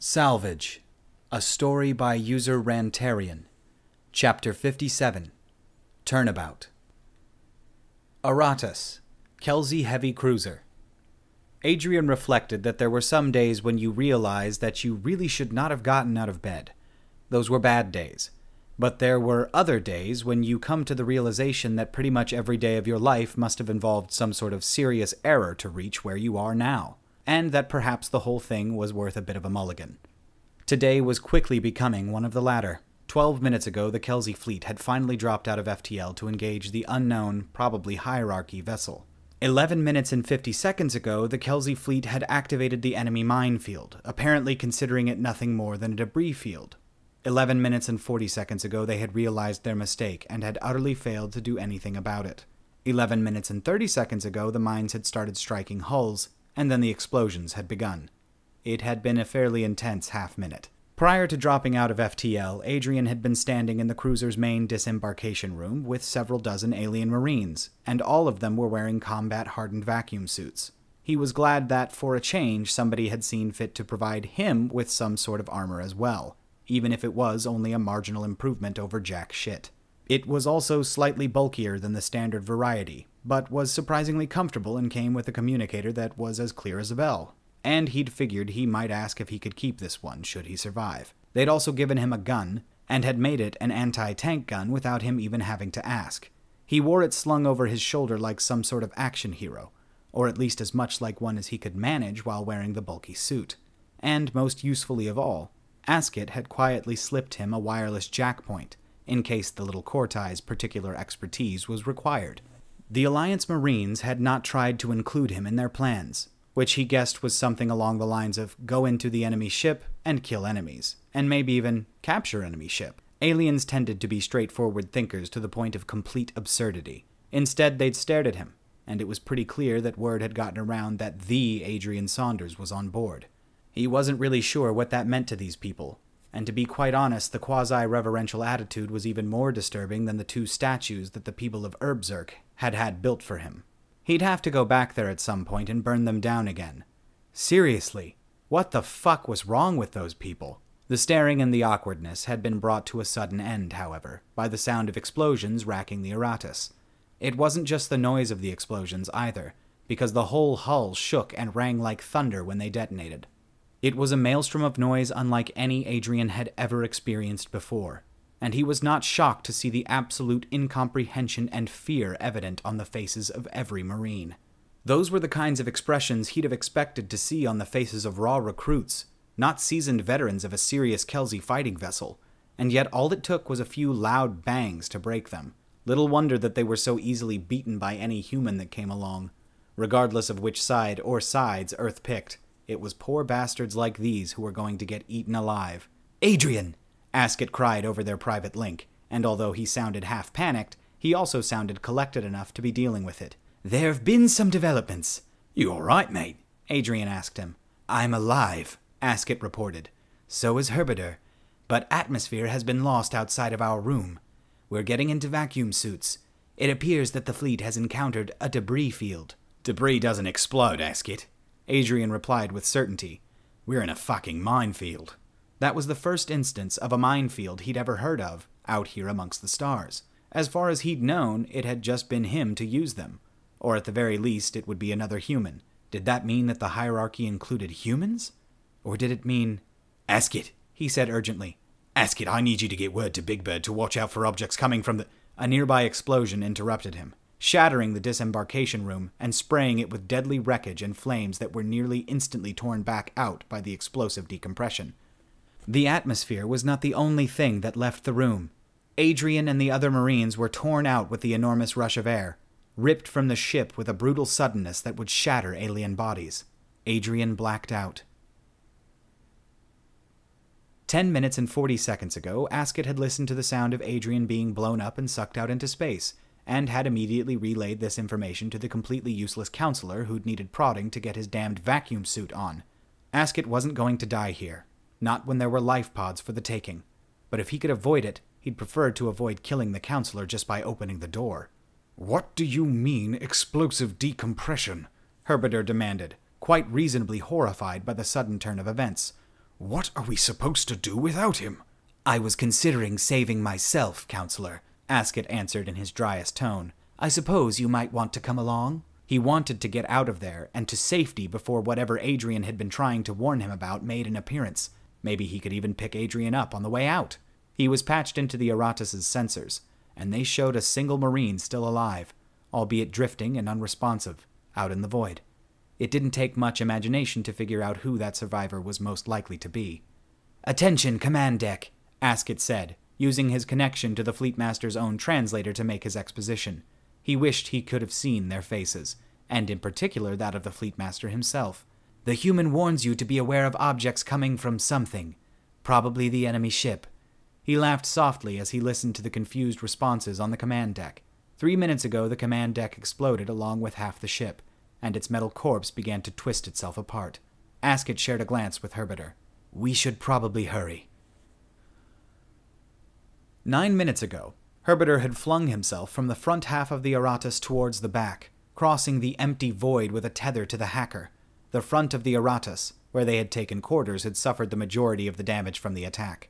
Salvage, a story by user Rantarian. Chapter 57, Turnabout. Orators, Kelsey Heavy Cruiser. Adrian reflected that there were some days when you realized that you really should not have gotten out of bed. Those were bad days. But there were other days when you come to the realization that pretty much every day of your life must have involved some sort of serious error to reach where you are now, and that perhaps the whole thing was worth a bit of a mulligan. Today was quickly becoming one of the latter. 12 minutes ago, the Kelsey fleet had finally dropped out of FTL to engage the unknown, probably hierarchy vessel. 11 minutes and 50 seconds ago, the Kelsey fleet had activated the enemy minefield, apparently considering it nothing more than a debris field. 11 minutes and 40 seconds ago, they had realized their mistake and had utterly failed to do anything about it. 11 minutes and 30 seconds ago, the mines had started striking hulls, and then the explosions had begun. It had been a fairly intense half-minute. Prior to dropping out of FTL, Adrian had been standing in the cruiser's main disembarkation room with several dozen alien marines, and all of them were wearing combat-hardened vacuum suits. He was glad that, for a change, somebody had seen fit to provide him with some sort of armor as well, even if it was only a marginal improvement over jack shit. It was also slightly bulkier than the standard variety, but was surprisingly comfortable and came with a communicator that was as clear as a bell. And he'd figured he might ask if he could keep this one should he survive. They'd also given him a gun, and had made it an anti-tank gun without him even having to ask. He wore it slung over his shoulder like some sort of action hero, or at least as much like one as he could manage while wearing the bulky suit. And most usefully of all, Asket had quietly slipped him a wireless jack point, in case the little Cortai's particular expertise was required. The Alliance Marines had not tried to include him in their plans, which he guessed was something along the lines of go into the enemy ship and kill enemies, and maybe even capture enemy ship. Aliens tended to be straightforward thinkers to the point of complete absurdity. Instead, they'd stared at him, and it was pretty clear that word had gotten around that the Adrian Saunders was on board. He wasn't really sure what that meant to these people, and to be quite honest, the quasi-reverential attitude was even more disturbing than the two statues that the people of Erbzurk had had built for him. He'd have to go back there at some point and burn them down again. Seriously, what the fuck was wrong with those people? The staring and the awkwardness had been brought to a sudden end, however, by the sound of explosions racking the Orators. It wasn't just the noise of the explosions either, because the whole hull shook and rang like thunder when they detonated. It was a maelstrom of noise unlike any Adrian had ever experienced before, and he was not shocked to see the absolute incomprehension and fear evident on the faces of every Marine. Those were the kinds of expressions he'd have expected to see on the faces of raw recruits, not seasoned veterans of a serious Kelsey fighting vessel, and yet all it took was a few loud bangs to break them. Little wonder that they were so easily beaten by any human that came along. Regardless of which side or sides Earth picked, it was poor bastards like these who were going to get eaten alive. "Adrian!" Asket cried over their private link, and although he sounded half-panicked, he also sounded collected enough to be dealing with it. "There have been some developments." "You all right, mate?" Adrian asked him. "I'm alive," Asket reported. "So is Herbiter, but atmosphere has been lost outside of our room. We're getting into vacuum suits. It appears that the fleet has encountered a debris field." "Debris doesn't explode, Asket," Adrian replied with certainty. "We're in a fucking minefield." That was the first instance of a minefield he'd ever heard of, out here amongst the stars. As far as he'd known, it had just been him to use them. Or at the very least, it would be another human. Did that mean that the hierarchy included humans? Or did it mean... "Asket," he said urgently. "Asket, I need you to get word to Big Bird to watch out for objects coming from the..." A nearby explosion interrupted him, shattering the disembarkation room and spraying it with deadly wreckage and flames that were nearly instantly torn back out by the explosive decompression. The atmosphere was not the only thing that left the room. Adrian and the other Marines were torn out with the enormous rush of air, ripped from the ship with a brutal suddenness that would shatter alien bodies. Adrian blacked out. 10 minutes and 40 seconds ago, Asket had listened to the sound of Adrian being blown up and sucked out into space, and had immediately relayed this information to the completely useless counselor who'd needed prodding to get his damned vacuum suit on. Asket wasn't going to die here. Not when there were life pods for the taking. But if he could avoid it, he'd prefer to avoid killing the counselor just by opening the door. "What do you mean, explosive decompression?" Herbiter demanded, quite reasonably horrified by the sudden turn of events. What are we supposed to do without him? I was considering saving myself, Counselor, Askett answered in his driest tone. I suppose you might want to come along? He wanted to get out of there and to safety before whatever Adrian had been trying to warn him about made an appearance. Maybe he could even pick Adrian up on the way out. He was patched into the Orators' sensors, and they showed a single Marine still alive, albeit drifting and unresponsive, out in the void. It didn't take much imagination to figure out who that survivor was most likely to be. Attention, command deck, Askett said, using his connection to the Fleetmaster's own translator to make his exposition. He wished he could have seen their faces, and in particular that of the Fleetmaster himself. The human warns you to be aware of objects coming from something, probably the enemy ship. He laughed softly as he listened to the confused responses on the command deck. 3 minutes ago, the command deck exploded along with half the ship, and its metal corpse began to twist itself apart. Askett shared a glance with Herbiter. We should probably hurry. 9 minutes ago, Herbiter had flung himself from the front half of the Orators towards the back, crossing the empty void with a tether to the hacker. The front of the Orators, where they had taken quarters, had suffered the majority of the damage from the attack.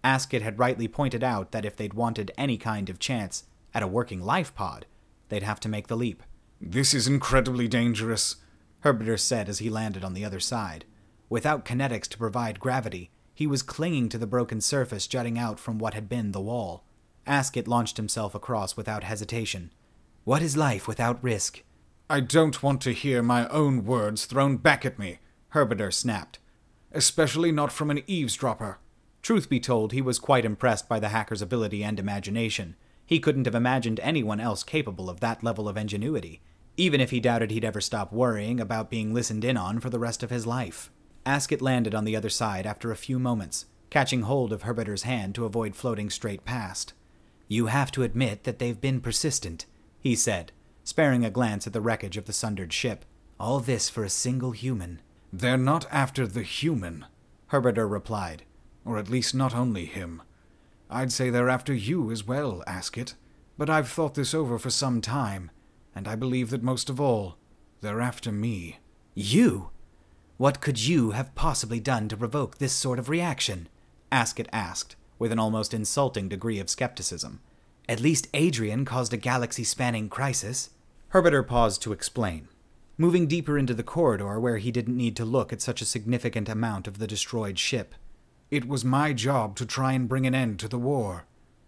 Askett had rightly pointed out that if they'd wanted any kind of chance at a working life pod, they'd have to make the leap. This is incredibly dangerous, Herbiter said as he landed on the other side. Without kinetics to provide gravity, he was clinging to the broken surface jutting out from what had been the wall. Askett launched himself across without hesitation. What is life without risk? I don't want to hear my own words thrown back at me, Herbiter snapped. Especially not from an eavesdropper. Truth be told, he was quite impressed by the hacker's ability and imagination. He couldn't have imagined anyone else capable of that level of ingenuity, even if he doubted he'd ever stop worrying about being listened in on for the rest of his life. Askett landed on the other side after a few moments, catching hold of Herbiter's hand to avoid floating straight past. You have to admit that they've been persistent, he said, sparing a glance at the wreckage of the sundered ship. All this for a single human. They're not after the human, Herbiter replied. Or at least not only him. I'd say they're after you as well, Askett. But I've thought this over for some time, and I believe that most of all, they're after me. You? What could you have possibly done to provoke this sort of reaction? Askett asked, with an almost insulting degree of skepticism. At least Adrian caused a galaxy-spanning crisis. Herbiter paused to explain, moving deeper into the corridor where he didn't need to look at such a significant amount of the destroyed ship. It was my job to try and bring an end to the war.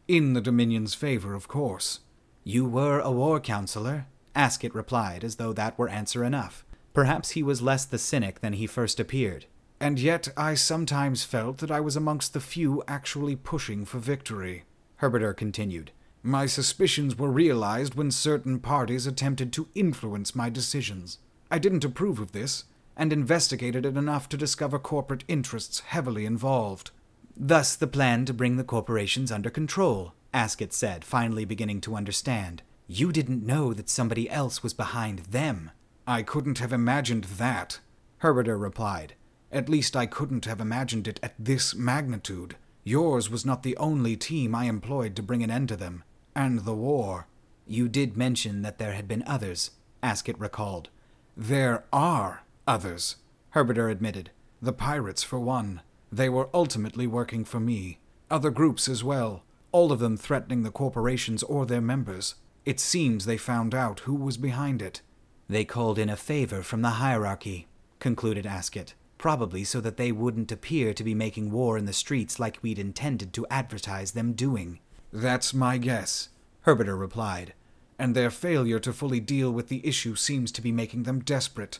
In the Dominion's favor, of course. You were a war counselor, Askett replied, as though that were answer enough. Perhaps he was less the cynic than he first appeared. And yet I sometimes felt that I was amongst the few actually pushing for victory, Herbiter continued. My suspicions were realized when certain parties attempted to influence my decisions. I didn't approve of this, and investigated it enough to discover corporate interests heavily involved. Thus the plan to bring the corporations under control, Askett said, finally beginning to understand. You didn't know that somebody else was behind them. I couldn't have imagined that, Herbiter replied. At least I couldn't have imagined it at this magnitude. Yours was not the only team I employed to bring an end to them, and the war. You did mention that there had been others, Askett recalled. There are others, Herbiter admitted. The pirates, for one. They were ultimately working for me. Other groups as well, all of them threatening the corporations or their members. It seems they found out who was behind it. They called in a favor from the hierarchy, concluded Askett, probably so that they wouldn't appear to be making war in the streets like we'd intended to advertise them doing. That's my guess, Herbiter replied, and their failure to fully deal with the issue seems to be making them desperate.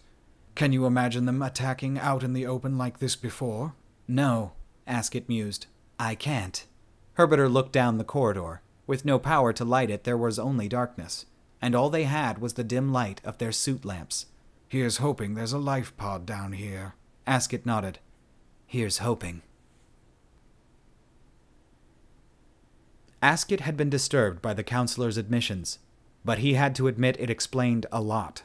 Can you imagine them attacking out in the open like this before? No, Askett mused. I can't. Herbiter looked down the corridor. With no power to light it, there was only darkness, and all they had was the dim light of their suit lamps. Here's hoping there's a life pod down here. Askett nodded. Here's hoping. Askett had been disturbed by the counselor's admissions, but he had to admit it explained a lot.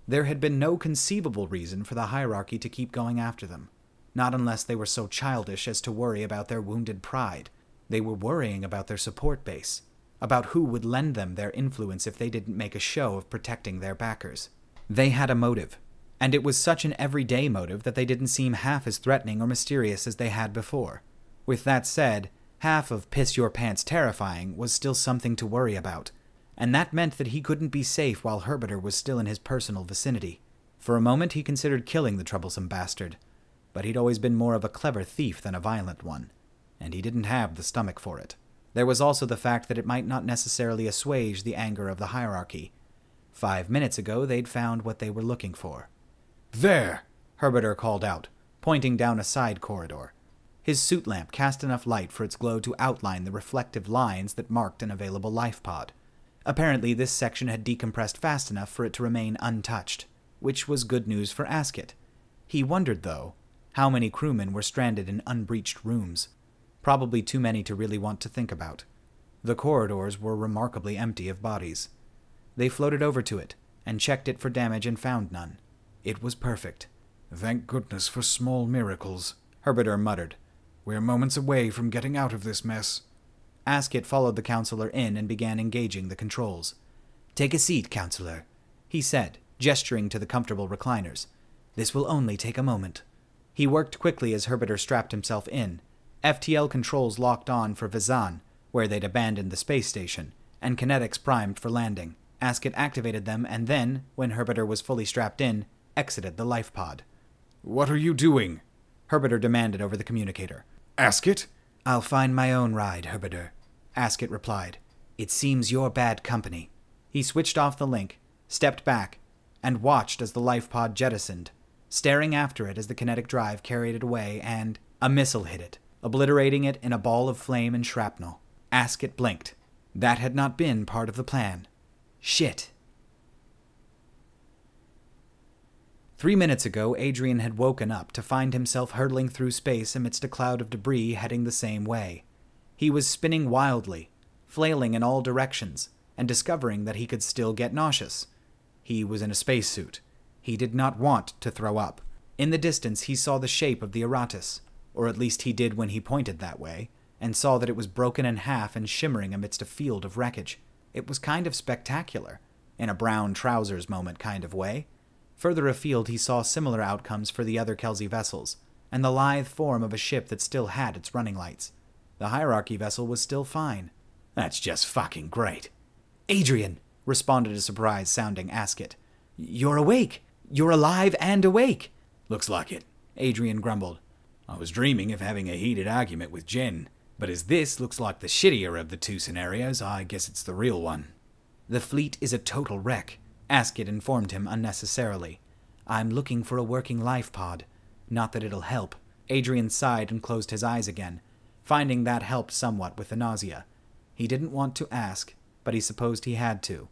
There had been no conceivable reason for the hierarchy to keep going after them, not unless they were so childish as to worry about their wounded pride. They were worrying about their support base, about who would lend them their influence if they didn't make a show of protecting their backers. They had a motive, And it was such an everyday motive that they didn't seem half as threatening or mysterious as they had before. With that said, half of piss your pants terrifying was still something to worry about, and that meant that he couldn't be safe while Herbiter was still in his personal vicinity. For a moment he considered killing the troublesome bastard, but he'd always been more of a clever thief than a violent one, and he didn't have the stomach for it. There was also the fact that it might not necessarily assuage the anger of the hierarchy. 5 minutes ago they'd found what they were looking for. There! Herbiter called out, pointing down a side corridor. His suit lamp cast enough light for its glow to outline the reflective lines that marked an available life pod. Apparently, this section had decompressed fast enough for it to remain untouched, which was good news for Asket. He wondered, though, how many crewmen were stranded in unbreached rooms. Probably too many to really want to think about. The corridors were remarkably empty of bodies. They floated over to it, and checked it for damage and found none. It was perfect. Thank goodness for small miracles, Herbiter muttered. We're moments away from getting out of this mess. Asket followed the counselor in and began engaging the controls. "Take a seat, counselor," he said, gesturing to the comfortable recliners. "This will only take a moment." He worked quickly as Herbiter strapped himself in. FTL controls locked on for Vizan, where they'd abandoned the space station, and kinetics primed for landing. Asket activated them and then, when Herbiter was fully strapped in, exited the life pod. "What are you doing?" Herbiter demanded over the communicator. Asket? "I'll find my own ride, Herbiter," Asket replied. "It seems you're bad company." He switched off the link, stepped back, and watched as the life pod jettisoned, staring after it as the kinetic drive carried it away and a missile hit it, obliterating it in a ball of flame and shrapnel. Asket blinked. That had not been part of the plan. Shit. 3 minutes ago, Adrian had woken up to find himself hurtling through space amidst a cloud of debris heading the same way. He was spinning wildly, flailing in all directions, and discovering that he could still get nauseous. He was in a spacesuit. He did not want to throw up. In the distance, he saw the shape of the Orators, or at least he did when he pointed that way, and saw that it was broken in half and shimmering amidst a field of wreckage. It was kind of spectacular, in a brown trousers moment kind of way. Further afield, he saw similar outcomes for the other Kelsey vessels, and the lithe form of a ship that still had its running lights. The hierarchy vessel was still fine. "That's just fucking great." "Adrian," responded a surprised-sounding Asket. "You're awake. You're alive and awake." "Looks like it," Adrian grumbled. "I was dreaming of having a heated argument with Jen, but as this looks like the shittier of the two scenarios, I guess it's the real one." "The fleet is a total wreck," Asket informed him unnecessarily. "I'm looking for a working life pod. Not that it'll help." Adrian sighed and closed his eyes again, finding that helped somewhat with the nausea. He didn't want to ask, but he supposed he had to.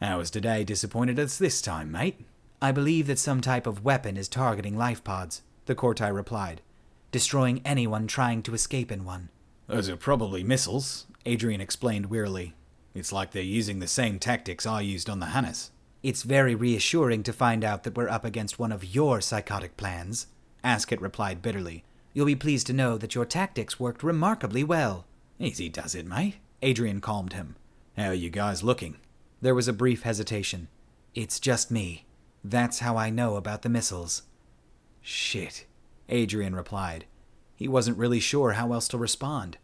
"How has today disappointed us this time, mate?" "I believe that some type of weapon is targeting life pods," the Cortai replied, "destroying anyone trying to escape in one." "Those are probably missiles," Adrian explained wearily. "It's like they're using the same tactics I used on the Hannes." "It's very reassuring to find out that we're up against one of your psychotic plans," Asket replied bitterly. "You'll be pleased to know that your tactics worked remarkably well." "Easy does it, mate," Adrian calmed him. "How are you guys looking?" There was a brief hesitation. "It's just me. That's how I know about the missiles." "Shit," Adrian replied. He wasn't really sure how else to respond.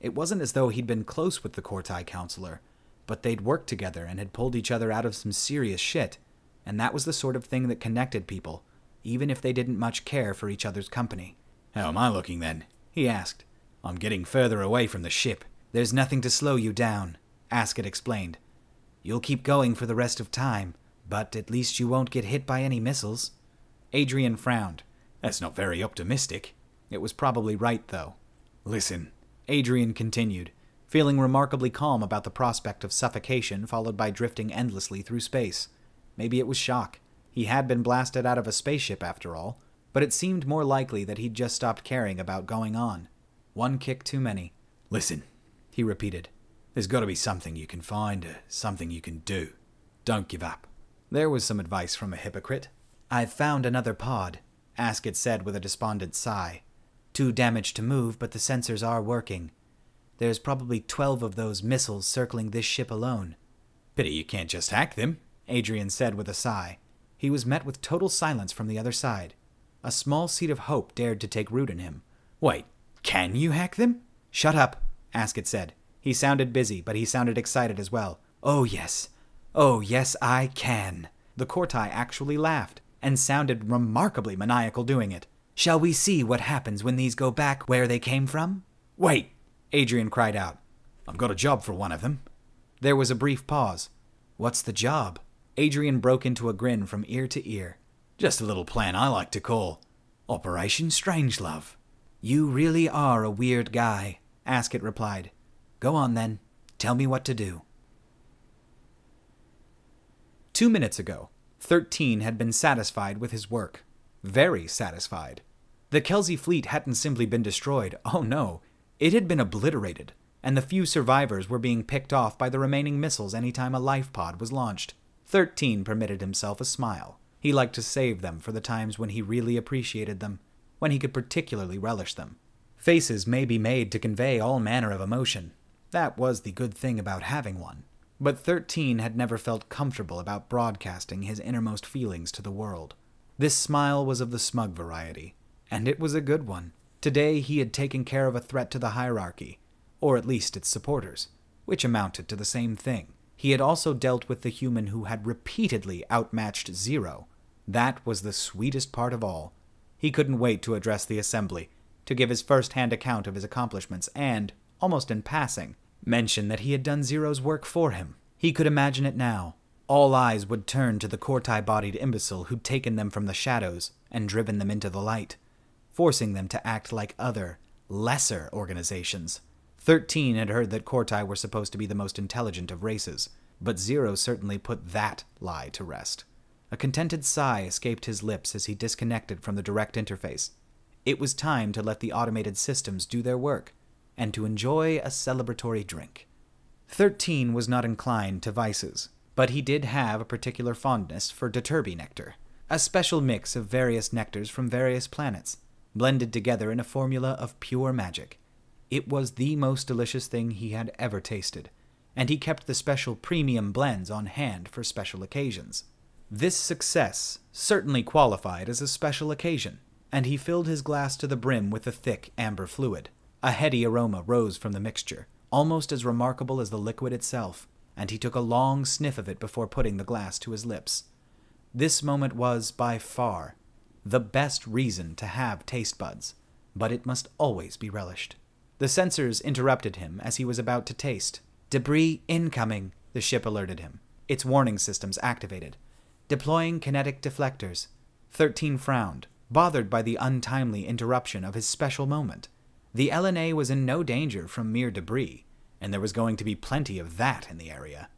It wasn't as though he'd been close with the Cortai counselor, but they'd worked together and had pulled each other out of some serious shit, and that was the sort of thing that connected people, even if they didn't much care for each other's company. "How am I looking then?" he asked. "I'm getting further away from the ship." "There's nothing to slow you down," Asket explained. "You'll keep going for the rest of time, but at least you won't get hit by any missiles." Adrian frowned. "That's not very optimistic." It was probably right, though. "Listen," Adrian continued, feeling remarkably calm about the prospect of suffocation followed by drifting endlessly through space. Maybe it was shock. He had been blasted out of a spaceship after all, but it seemed more likely that he'd just stopped caring about going on. One kick too many. "Listen," he repeated. "There's got to be something you can find, something you can do. Don't give up." There was some advice from a hypocrite. "I've found another pod," Asket said with a despondent sigh. "Too damaged to move, but the sensors are working. There's probably 12 of those missiles circling this ship alone." "Pity you can't just hack them," Adrian said with a sigh. he was met with total silence from the other side. A small seed of hope dared to take root in him. Wait, can you hack them? Shut up, Askett said. He sounded busy, but he sounded excited as well. Oh yes, I can. The Kortai actually laughed, and sounded remarkably maniacal doing it. Shall we see what happens when these go back where they came from? Wait, Adrian cried out. I've got a job for one of them. There was a brief pause. What's the job? Adrian broke into a grin from ear to ear. Just a little plan I like to call Operation Strangelove. You really are a weird guy, Askett replied. Go on then. Tell me what to do. 2 minutes ago, 13 had been satisfied with his work. Very satisfied. The Kelsey fleet hadn't simply been destroyed. Oh no, it had been obliterated, and the few survivors were being picked off by the remaining missiles anytime a life pod was launched. 13 permitted himself a smile. He liked to save them for the times when he really appreciated them, when he could particularly relish them. Faces may be made to convey all manner of emotion. That was the good thing about having one. But 13 had never felt comfortable about broadcasting his innermost feelings to the world. This smile was of the smug variety, and it was a good one. Today he had taken care of a threat to the hierarchy, or at least its supporters, which amounted to the same thing. He had also dealt with the human who had repeatedly outmatched Zero. That was the sweetest part of all. He couldn't wait to address the assembly, to give his first-hand account of his accomplishments and, almost in passing, mention that he had done Zero's work for him. He could imagine it now. All eyes would turn to the Kortai-bodied imbecile who'd taken them from the shadows and driven them into the light, forcing them to act like other, lesser organizations. 13 had heard that Kortai were supposed to be the most intelligent of races, but Zero certainly put that lie to rest. A contented sigh escaped his lips as he disconnected from the direct interface. It was time to let the automated systems do their work, and to enjoy a celebratory drink. 13 was not inclined to vices, but he did have a particular fondness for Deterby nectar, a special mix of various nectars from various planets, blended together in a formula of pure magic. It was the most delicious thing he had ever tasted, and he kept the special premium blends on hand for special occasions. This success certainly qualified as a special occasion, and he filled his glass to the brim with the thick amber fluid. A heady aroma rose from the mixture, almost as remarkable as the liquid itself, and he took a long sniff of it before putting the glass to his lips. This moment was, by far, the best reason to have taste buds, but it must always be relished. The sensors interrupted him as he was about to taste. Debris incoming, the ship alerted him. Its warning systems activated. Deploying kinetic deflectors. 13 frowned, bothered by the untimely interruption of his special moment. The LNA was in no danger from mere debris, and there was going to be plenty of that in the area.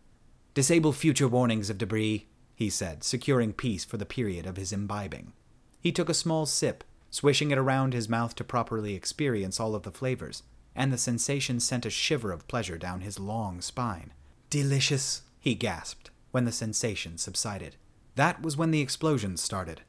Disable future warnings of debris, he said, securing peace for the period of his imbibing. He took a small sip, swishing it around his mouth to properly experience all of the flavors, and the sensation sent a shiver of pleasure down his long spine. Delicious, he gasped, when the sensation subsided. That was when the explosions started.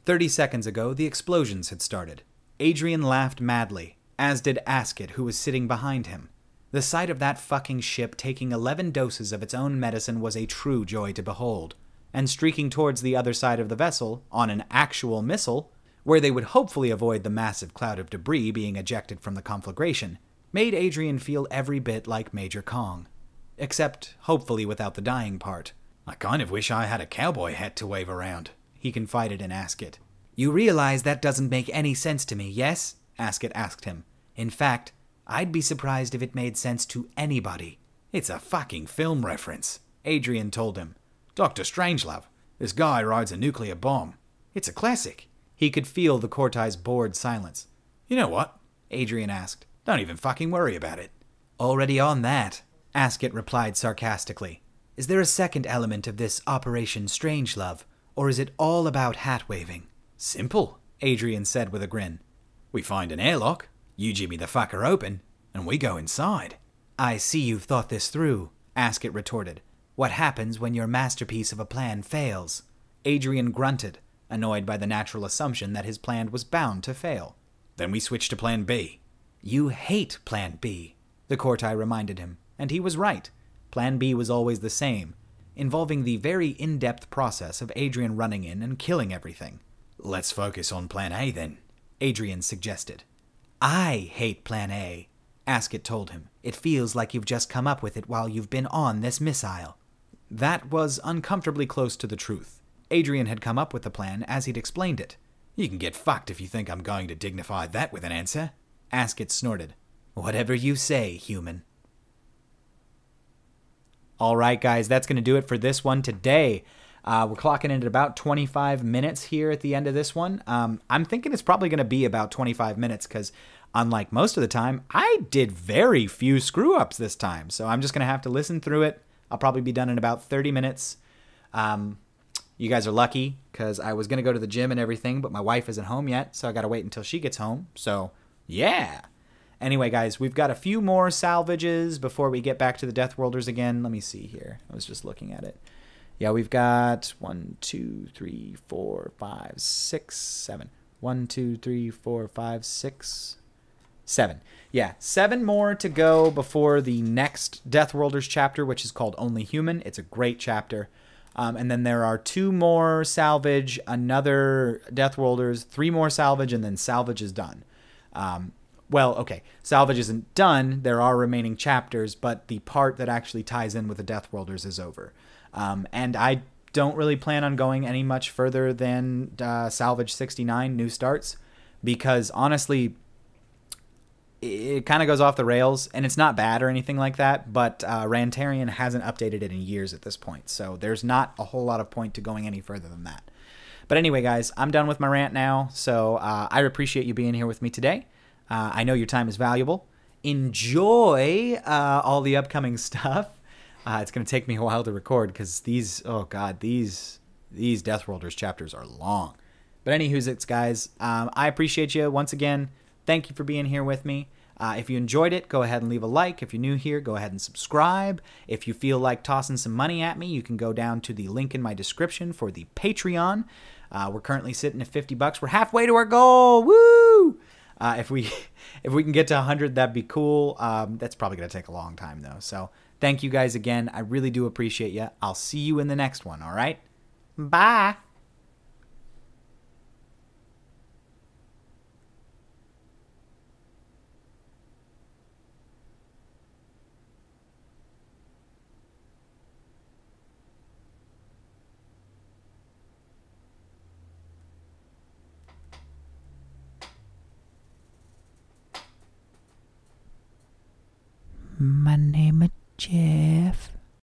30 seconds ago, the explosions had started. Adrian laughed madly, as did Askett, who was sitting behind him. The sight of that fucking ship taking 11 doses of its own medicine was a true joy to behold, and streaking towards the other side of the vessel, on an actual missile, where they would hopefully avoid the massive cloud of debris being ejected from the conflagration, made Adrian feel every bit like Major Kong. Except, hopefully without the dying part. I kind of wish I had a cowboy hat to wave around, he confided in Askett. You realize that doesn't make any sense to me, yes? Askett asked him. In fact, I'd be surprised if it made sense to anybody. It's a fucking film reference, Adrian told him. Dr. Strangelove. This guy rides a nuclear bomb. It's a classic. He could feel the Kortai's bored silence. You know what? Adrian asked. Don't even fucking worry about it. Already on that, Askett replied sarcastically. Is there a second element of this Operation Strangelove, or is it all about hat-waving? Simple, Adrian said with a grin. We find an airlock, you jimmy the fucker open, and we go inside. I see you've thought this through, Askett retorted. What happens when your masterpiece of a plan fails? Adrian grunted, annoyed by the natural assumption that his plan was bound to fail. Then we switch to Plan B. You hate Plan B, the Kortai reminded him, and he was right. Plan B was always the same. involving the very in-depth process of Adrian running in and killing everything. Let's focus on Plan A then, Adrian suggested. I hate Plan A, Askett told him. It feels like you've just come up with it while you've been on this missile. That was uncomfortably close to the truth. Adrian had come up with the plan as he'd explained it. You can get fucked if you think I'm going to dignify that with an answer, Askett snorted. Whatever you say, human. Alright guys, that's going to do it for this one today. We're clocking in at about 25 minutes here at the end of this one. I'm thinking it's probably going to be about 25 minutes because unlike most of the time, I did very few screw-ups this time. So I'm just going to have to listen through it. I'll probably be done in about 30 minutes. You guys are lucky because I was going to go to the gym and everything, but my wife isn't home yet, so I got to wait until she gets home. So, yeah. Anyway, guys, we've got a few more salvages before we get back to the Death Worlders again. Let me see here. I was just looking at it. Yeah, we've got 1, 2, 3, 4, 5, 6, 7. 1, 2, 3, 4, 5, 6, 7. Yeah, 7 more to go before the next Death Worlders chapter, which is called Only Human. It's a great chapter. And then there are 2 more salvage, another Death Worlders, 3 more salvage, and then salvage is done. Well, okay, salvage isn't done. There are remaining chapters, but the part that actually ties in with the Death Worlders is over. And I don't really plan on going any much further than Salvage 69, New Starts, because honestly, it kind of goes off the rails, and it's not bad or anything like that, but Rantarian hasn't updated it in years at this point, so there's not a whole lot of point to going any further than that. But anyway, guys, I'm done with my rant now, so I appreciate you being here with me today. I know your time is valuable. Enjoy all the upcoming stuff. It's going to take me a while to record because these, oh god, these Death Worlders chapters are long. But anywho's it's guys, I appreciate you once again. Thank you for being here with me. If you enjoyed it, go ahead and leave a like. If you're new here, go ahead and subscribe. If you feel like tossing some money at me, you can go down to the link in my description for the Patreon. We're currently sitting at $50. We're halfway to our goal. Woo! If we can get to 100, that'd be cool. That's probably going to take a long time, though. So thank you guys again. I really do appreciate you. I'll see you in the next one, all right? Bye! My name is Jay.